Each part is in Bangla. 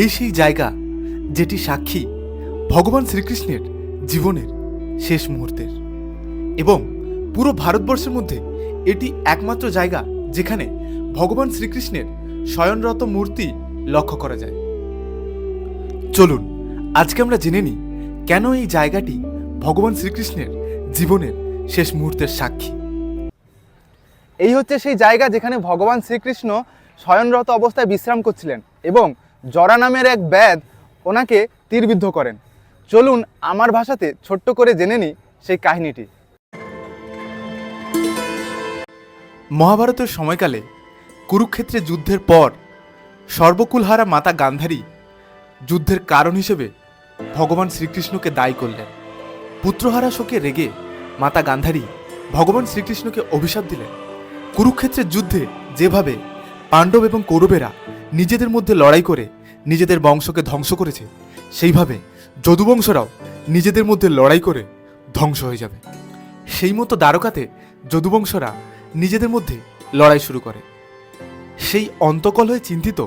এই সেই জায়গা যেটি সাক্ষী ভগবান শ্রীকৃষ্ণের জীবনের শেষ মুহূর্তের, এবং পুরো ভারতবর্ষের মধ্যে এটি একমাত্র জায়গা যেখানে ভগবান শ্রীকৃষ্ণের শয়নরত মূর্তি লক্ষ্য করা যায়। চলুন আজকে আমরা জেনে নিই কেন এই জায়গাটি ভগবান শ্রীকৃষ্ণের জীবনের শেষ মুহূর্তের সাক্ষী। এই হচ্ছে সেই জায়গা যেখানে ভগবান শ্রীকৃষ্ণ শয়নরত অবস্থায় বিশ্রাম করছিলেন এবং জরা নামের এক ব্যাধ ওনাকে তীরবিদ্ধ করেন। চলুন আমার ভাষাতে ছোট্ট করে জেনে নিই সেই কাহিনীটি। মহাভারতের সময়কালে কুরুক্ষেত্রে যুদ্ধের পর সর্বকুলহারা মাতা গান্ধারী যুদ্ধের কারণ হিসেবে ভগবান শ্রীকৃষ্ণকে দায়ী করলেন। পুত্রহারা শোকে রেগে মাতা গান্ধারী ভগবান শ্রীকৃষ্ণকে অভিশাপ দিলেন, কুরুক্ষেত্রের যুদ্ধে যেভাবে পাণ্ডব এবং কৌরবেরা নিজেদের মধ্যে লড়াই করে নিজেদের বংশকে ধ্বংস করেছে, সেইভাবে যদুবংশরাও নিজেদের মধ্যে লড়াই করে ধ্বংস হয়ে যাবে। সেই মতো দ্বারকাতে যদুবংশরা নিজেদের মধ্যে লড়াই শুরু করে। সেই অন্তকলহে চিন্তিত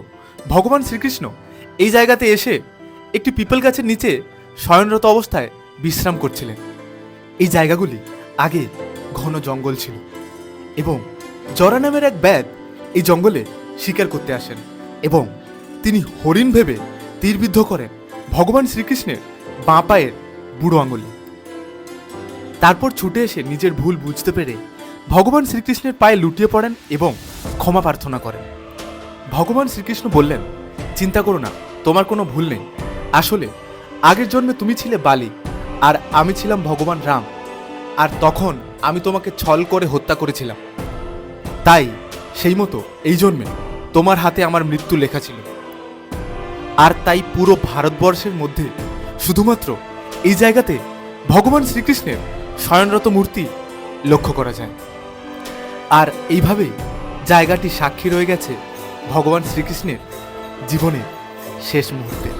ভগবান শ্রীকৃষ্ণ এই জায়গাতে এসে একটি পিপল গাছের নিচে শয়নরত অবস্থায় বিশ্রাম করছিলেন। এই জায়গাগুলি আগে ঘন জঙ্গল ছিল এবং জরা নামের এক ব্যাধ এই জঙ্গলে শিকার করতে আসেন এবং তিনি হরিণ ভেবে তীরবিদ্ধ করেন ভগবান শ্রীকৃষ্ণের বাঁ পায়ের বুড়ো আঙুলে। তারপর ছুটে এসে নিজের ভুল বুঝতে পেরে ভগবান শ্রীকৃষ্ণের পায়ে লুটিয়ে পড়েন এবং ক্ষমা প্রার্থনা করেন। ভগবান শ্রীকৃষ্ণ বললেন, চিন্তা করো না, তোমার কোনো ভুল নেই। আসলে আগের জন্মে তুমি ছিলে বালি আর আমি ছিলাম ভগবান রাম, আর তখন আমি তোমাকে ছল করে হত্যা করেছিলাম। তাই সেই মতো এই জন্মে তোমার হাতে আমার মৃত্যু লেখা ছিল। আর তাই পুরো ভারতবর্ষের মধ্যে শুধুমাত্র এই জায়গাতে ভগবান শ্রীকৃষ্ণের শয়নরত মূর্তি লক্ষ্য করা যায়। আর এইভাবেই জায়গাটি সাক্ষী রয়ে গেছে ভগবান শ্রীকৃষ্ণের জীবনের শেষ মুহূর্তে।